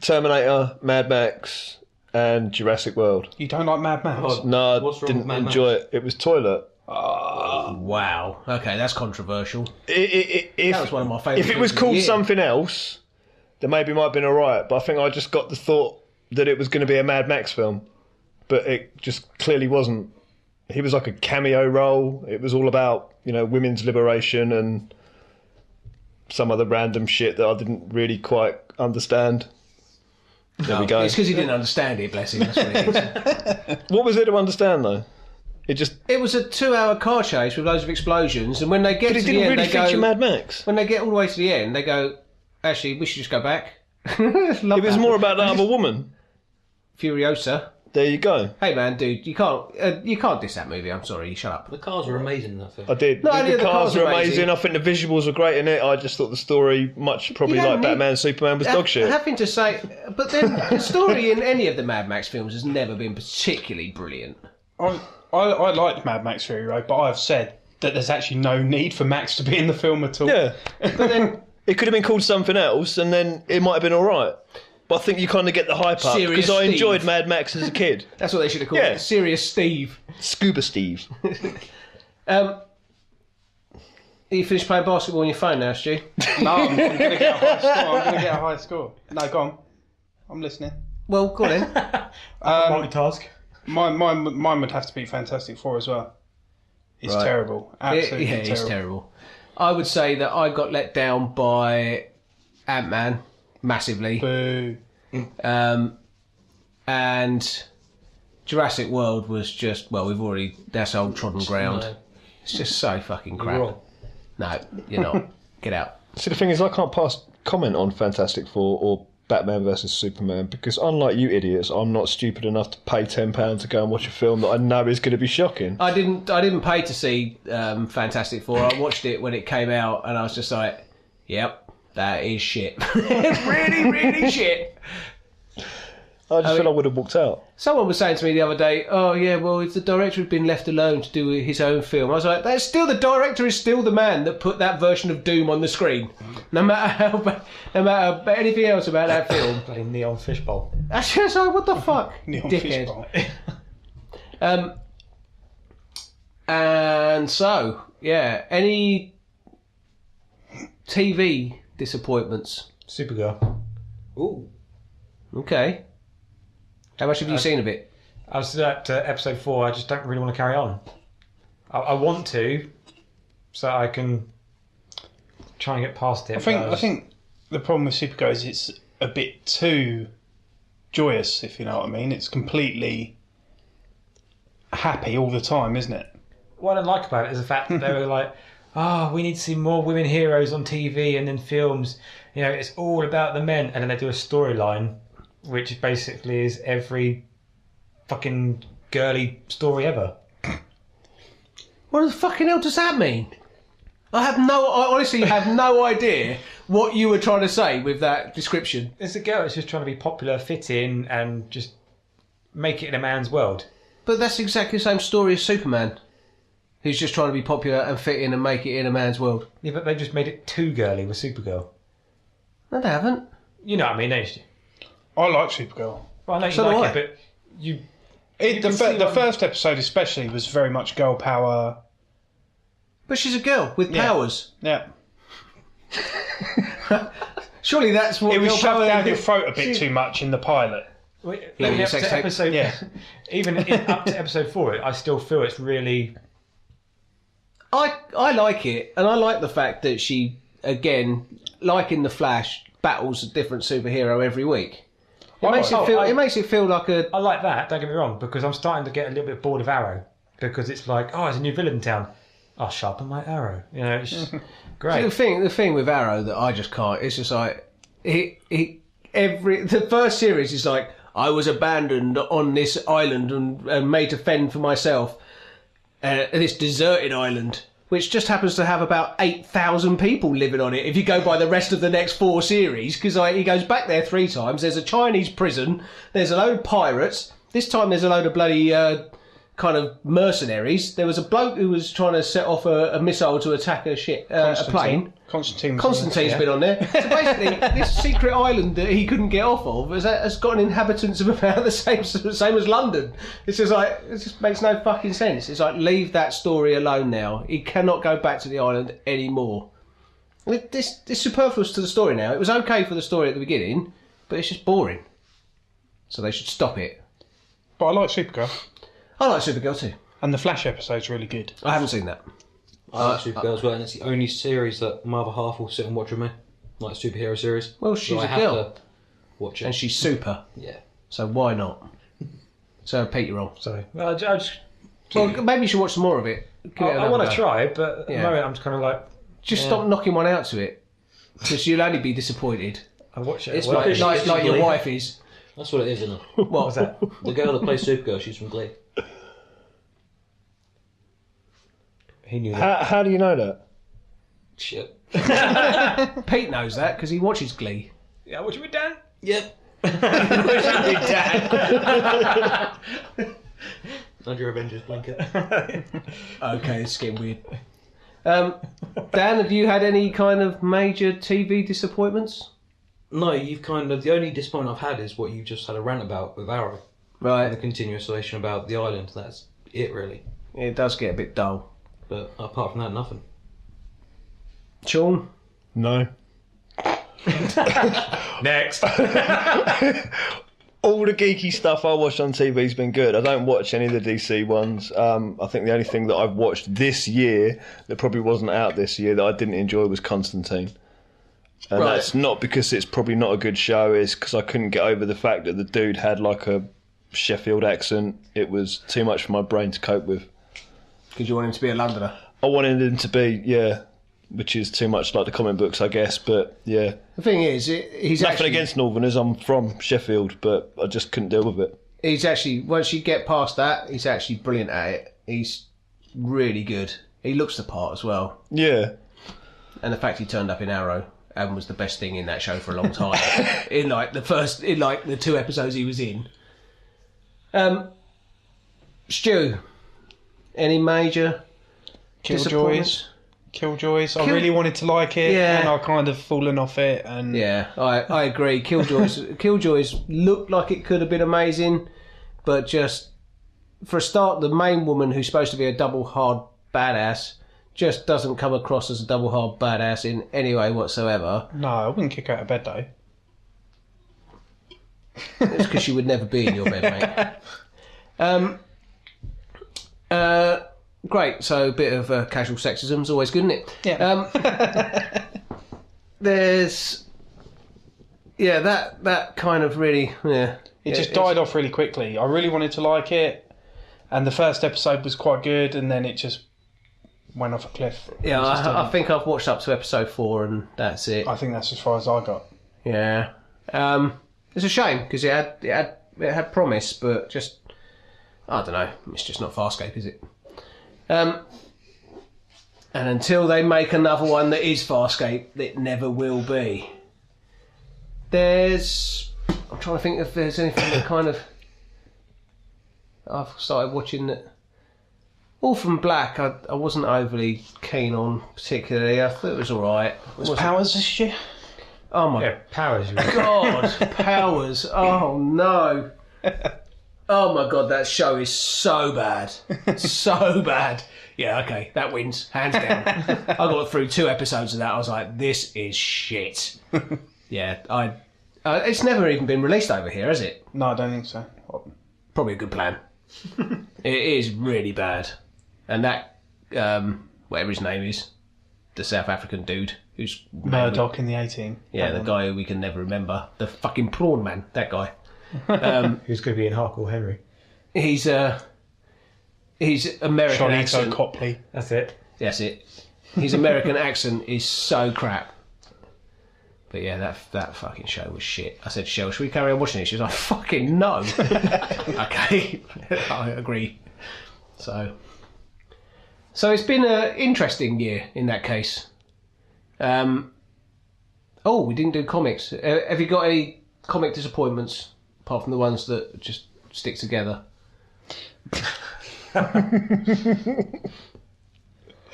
Terminator, Mad Max, and Jurassic World. You don't like Mad Max? Oh, No, What's I wrong with didn't Mad enjoy Max? it. It was toilet. Wow. Okay, that's controversial. If, That was one of my favourite If it was films of the called year. something else, then maybe it might have been alright. But I think I just got the thought that it was going to be a Mad Max film. But it just clearly wasn't. He was like a cameo role. It was all about, women's liberation and some other random shit that I didn't really quite understand. There we go. It's because he didn't understand it, bless him. That's what it is. What was there to understand, though? It was a 2-hour car chase with loads of explosions, and when they get But to it the didn't end, really they go... feature Mad Max. When they get all the way to the end, they go, actually, we should just go back. It was more about that other woman. Furiosa. There you go. Hey man, dude, you can't diss that movie. I'm sorry, you shut up. The cars were amazing in that film. I did. Not only The are the cars cars are amazing. amazing. I think the visuals were great in it. I just thought the story, much probably You don't like need- Batman and Superman, was dog shit. Having to say, but then the story in any of the Mad Max films has never been particularly brilliant. I liked Mad Max Fury Road, but I've said that there's actually no need for Max to be in the film at all. Yeah. But then It could have been called something else, and then it might have been all right. But I think you kind of get the hype up Serious because I Steve. enjoyed Mad Max as a kid. that's what they should have called Yeah. it. Serious Steve. Scuba Steve. Are you finished playing basketball on your phone now, Stu? No, I'm going to get a high score. I'm going to get a high score. No, go on. I'm listening. Well, go on then. Multitask. Mine would have to be Fantastic Four as well. It's Right. terrible. Absolutely Yeah, terrible. it's terrible. I would say that I got let down by Ant-Man massively. Boo. And Jurassic World was just, that's old trodden ground. No, It's just so fucking you're crap. wrong. No, you're not. Get out. See, the thing is, I can't pass comment on Fantastic Four or Batman versus Superman because, unlike you idiots, I'm not stupid enough to pay £10 to go and watch a film that I know is going to be shocking. I didn't pay to see Fantastic Four. I watched it when it came out and I was just like, yep, that is shit. Really, really shit. I just feel I would have walked out. Someone was saying to me the other day, oh yeah, well, if the director had been left alone to do his own film, I was like, that's still, the director is still the man that put that version of Doom on the screen. No matter anything else about that film. Bloody neon fishbowl. That's just like, what the fuck, Neon dickhead. fishbowl. And so, yeah, any TV disappointments? Supergirl. Ooh. Okay. How much have you seen of it? I was at episode 4. I just don't really want to carry on. I want to, so I can try and get past it. I think the problem with Supergirl is it's a bit too joyous, if you know what I mean. It's completely happy all the time, isn't it? What I like about it is the fact that they were like, we need to see more women heroes on TV and in films. You know, it's all about the men. And then they do a storyline, which basically is every fucking girly story ever. What the fucking hell does that mean? I honestly have no idea what you were trying to say with that description. It's a girl that's just trying to be popular, fit in, and just make it in a man's world. But that's exactly the same story as Superman, who's just trying to be popular and fit in and make it in a man's world. Yeah, but they just made it too girly with Supergirl. No, they haven't. You know what I mean, don't you? I like Supergirl. Well, I know you So do like I. it, but you... The first episode especially was very much girl power. But she's a girl with powers. Yeah. Surely that's what It was girl shoved power down is. your throat a bit too much in the pilot. Even up sex to tape. episode... Yeah. Even up to episode 4, I still feel it's really... I like it, and I like the fact that she, again, like in The Flash, battles a different superhero every week. It makes it feel like a... I like that, don't get me wrong, because I'm starting to get a little bit bored of Arrow. Because it's like, there's a new villain in town. I'll sharpen my arrow. You know, it's just great. The thing with Arrow that I just can't, it's just like, the first series is like, I was abandoned on this island and made to fend for myself. This deserted island, which just happens to have about 8,000 people living on it if you go by the rest of the next 4 series, because he goes back there 3 times. There's a Chinese prison, there's a load of pirates, this time there's a load of bloody kind of mercenaries. There was a bloke who was trying to set off a missile to attack a plane. Constantine's been on there. So basically, this secret island that he couldn't get off of has got an inhabitants of about the same as London. It's just like, it just makes no fucking sense. It's like, leave that story alone now. He cannot go back to the island anymore. This superfluous to the story now. It was okay for the story at the beginning, but it's just boring. So they should stop it. But I like Supergirl. I like Supergirl too. And the Flash episode's really good. I haven't seen that. I like Supergirl as well, and it's the only series that my other half will sit and watch with me. Like superhero series. Well, she's So I a have girl. to watch it. And she's super. Yeah. So why not? So Pete, you're wrong. Sorry. Well, I just... Well, maybe you should watch some more of it. I want to try, but at the Yeah. moment I'm just kind of like... Just stop knocking one out to it. Because you'll only be disappointed. I watch it. It's well, like your wife is. That's what it is, isn't it? What What's that? The girl that plays Supergirl, she's from Glee. He knew that. How do you know that? Shit. Pete knows that because he watches Glee. Yeah, what you with Dan? Yep. And your Avengers blanket. Okay, it's getting weird. Dan, have you had any kind of major TV disappointments? No, you've kind of... The only disappointment I've had is what you just had a rant about with Arrow. The Right. continuation about the island. That's it, really. It does get a bit dull. But apart from that, nothing. Sean? No. Next. All the geeky stuff I watch on TV has been good. I don't watch any of the DC ones. I think the only thing that I've watched this year that probably wasn't out this year that I didn't enjoy was Constantine. And Right. that's not because it's probably not a good show, it's because I couldn't get over the fact that the dude had like a Sheffield accent. It was too much for my brain to cope with. Because you want him to be a Londoner. I wanted him to be, which is too much like the comic books, I guess, but yeah. The thing is, he's Nothing actually... against Northerners, I'm from Sheffield, but I just couldn't deal with it. He's actually... Once you get past that, he's actually brilliant at it. He's really good. He looks the part as well. Yeah. And the fact he turned up in Arrow and was the best thing in that show for a long time. in the 2 episodes he was in. Stu, any major disappointments? Killjoys. I really wanted to like it, and I kind of fallen off it. And Yeah, I agree. Killjoys looked like it could have been amazing, but just for a start, the main woman who's supposed to be a double hard badass just doesn't come across as a double hard badass in any way whatsoever. no, I wouldn't kick her out of bed though. It's because she would never be in your bed, mate. Great. So a bit of casual sexism is always good, isn't it? Yeah. There's that kind of really It just died off really quickly. I really wanted to like it, and the first episode was quite good, and then it just went off a cliff. Yeah, I think I've watched up to episode 4, and that's it. I think that's as far as I got. Yeah, it's a shame because it had promise, but just I don't know. It's just not Farscape, is it? And until they make another one that is Farscape, it never will be. I'm trying to think if there's anything that kind of I've started watching that. Orphan Black, I wasn't overly keen on particularly. I thought it was all right. Was Powers this year? Oh my Powers. God, Powers! Oh no! Oh my God, that show is so bad, so bad. Yeah, okay, that wins hands down. I got through 2 episodes of that. I was like, this is shit. Yeah, it's never even been released over here, has it? No, I don't think so. Probably a good plan. It is really bad. And that, whatever his name is, the South African dude who's... Murdoch in the 18. Yeah, the guy who we can never remember. The fucking prawn man, that guy. Who's going to be in Harkle Henry? He's American Sean accent. Copley. That's it. That's it. His American accent is so crap. But yeah, that fucking show was shit. I said, Shell, should we carry on watching it? She was like, fucking no. Okay, I agree. So it's been an interesting year in that case. We didn't do comics. Have you got any comic disappointments apart from the ones that just stick together?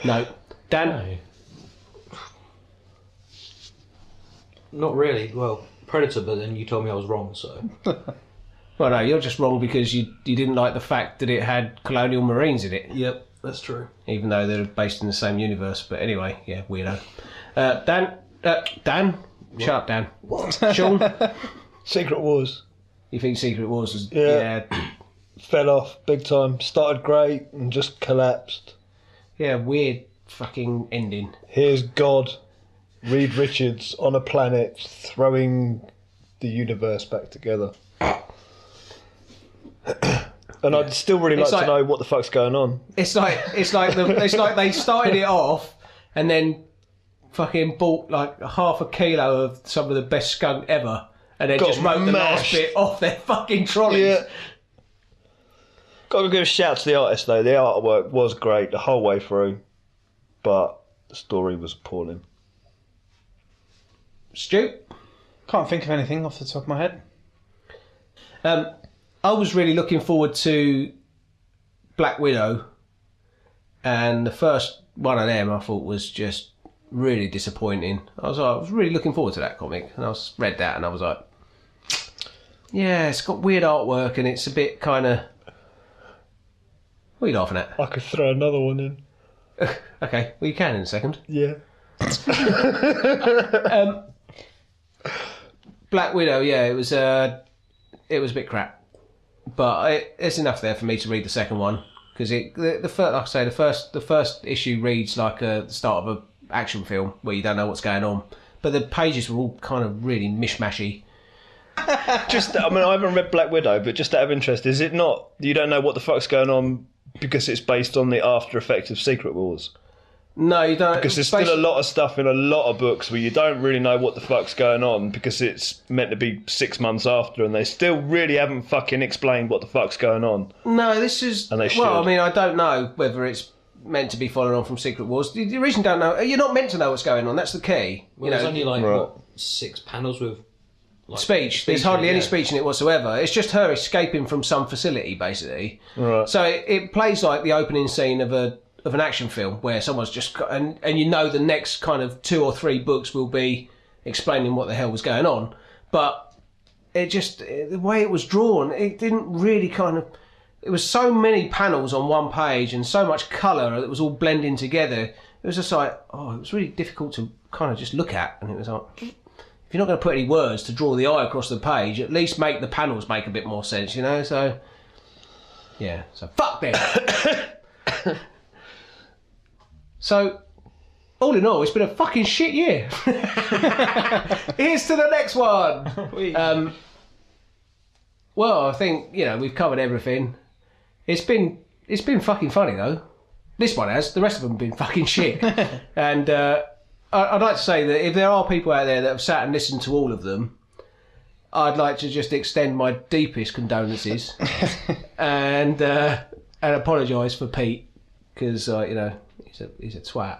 No. Dan? No. Not really. Well, Predator, but then you told me I was wrong, so... Well, no, you're just wrong because you didn't like the fact that it had colonial marines in it. Yep, that's true. Even though they're based in the same universe. But anyway, yeah, weirdo. Dan? Shut up, Dan. What? Sean? Secret Wars. You think Secret Wars was... Yeah. Fell off big time. Started great and just collapsed. Yeah, weird fucking ending. Here's God, Reed Richards, on a planet throwing the universe back together. And I'd still really like to know what the fuck's going on. It's like they started it off and then fucking bought like half a kilo of some of the best skunk ever and then just wrote the last bit off their fucking trolleys. Yeah. Got to give a shout to the artist though. The artwork was great the whole way through, but the story was appalling. Stu? Can't think of anything off the top of my head. I was really looking forward to Black Widow, and the first one of them I thought was just really disappointing. I was really looking forward to that comic, and I read that and I was like, yeah, it's got weird artwork and it's a bit kind of... What are you laughing at? I could throw another one in. Okay, well you can in a second. Yeah. Black Widow, yeah, it was a bit crap, but it's enough there for me to read the second one because the first issue reads like the start of an action film where you don't know what's going on, but the pages were all kind of really mishmashy. I haven't read Black Widow, but just out of interest, is it not? You don't know what the fuck's going on because it's based on the after effects of Secret Wars. No, you don't. Because there's still a lot of stuff in a lot of books where you don't really know what the fuck's going on because it's meant to be 6 months after and they still really haven't fucking explained what the fuck's going on. No, this is... And they should. Well, I mean, I don't know whether it's meant to be following on from Secret Wars. The reason you don't know... You're not meant to know what's going on, that's the key. Well, there's only what, 6 panels with... Speech. There's hardly any speech in it whatsoever. It's just her escaping from some facility, basically. Right. So it plays like the opening scene of an action film where someone's just got, and you know the next kind of 2 or 3 books will be explaining what the hell was going on. But it just, the way it was drawn, it didn't really kind of... It was so many panels on one page and so much colour that was all blending together. It was just like, it was really difficult to kind of just look at. And it was like... If you're not going to put any words to draw the eye across the page, at least make the panels make a bit more sense, you know? So, Yeah, so fuck them. So, all in all, it's been a fucking shit year. Here's to the next one. Well, I think, we've covered everything. It's been fucking funny, though. This one has. The rest of them have been fucking shit. And I'd like to say that if there are people out there that have sat and listened to all of them, I'd like to just extend my deepest condolences and apologise for Pete, because, he's a twat.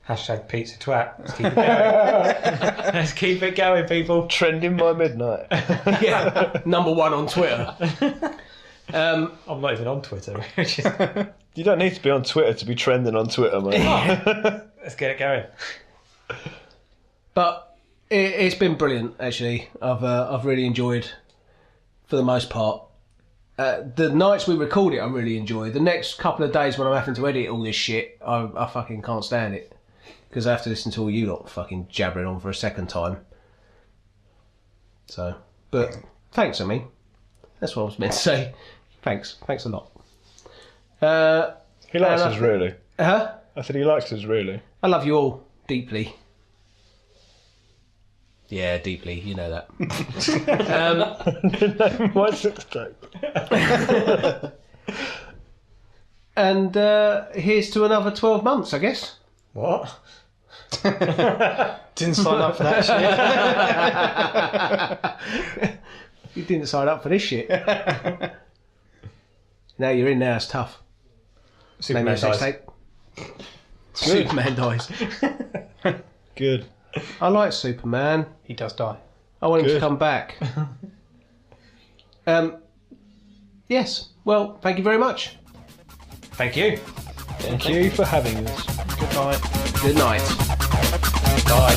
Hashtag Pete's a twat. Let's keep it going. Let's keep it going, people. Trending by midnight. Yeah, #1 on Twitter. I'm not even on Twitter. You don't need to be on Twitter to be trending on Twitter, mate. Let's get it going. But it's been brilliant, actually. I've really enjoyed, for the most part. The nights we record it, I really enjoy. The next couple of days when I'm having to edit all this shit, I fucking can't stand it. Because I have to listen to all you lot fucking jabbering on for a second time. So, but thanks, that's what I was meant to say. Thanks a lot. He likes us, really. Huh? I said he likes us, really. I love you all deeply. Yeah, deeply, you know that. My six-pack. And here's to another 12 months, I guess. What? Didn't sign up for that shit. You didn't sign up for this shit. Now you're in now, it's tough. Superman dies. Superman dies. Good. I like Superman. He does die. I want him to Good. come back. Yes. Well, thank you very much. Thank you. Thank you for having us. Good night. Good night. Bye.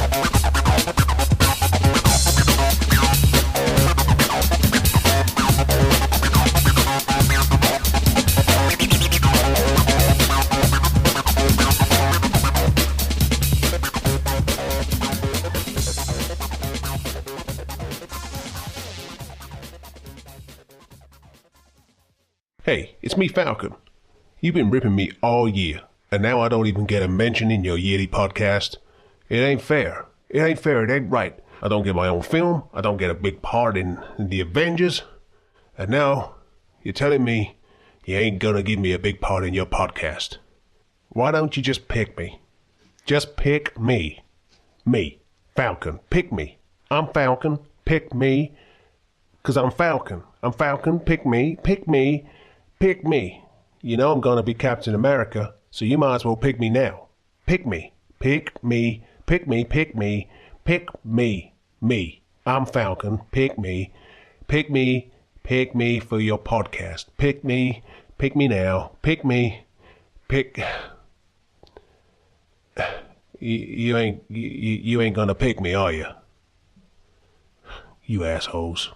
Hey, it's me, Falcon. You've been ripping me all year, and now I don't even get a mention in your yearly podcast. It ain't fair. It ain't fair. It ain't right. I don't get my own film. I don't get a big part in the Avengers. And now you're telling me you ain't gonna give me a big part in your podcast. Why don't you just pick me? Just pick me. Me, Falcon. Pick me. I'm Falcon. Pick me. 'Cause I'm Falcon. I'm Falcon. Pick me. Pick me. Pick me. You know I'm gonna be Captain America, so you might as well pick me now. Pick me. Pick me. Pick me. Pick me. Pick me. Me. I'm Falcon. Pick me. Pick me. Pick me for your podcast. Pick me. Pick me now. Pick me. Pick. You ain't gonna pick me, are you? You assholes.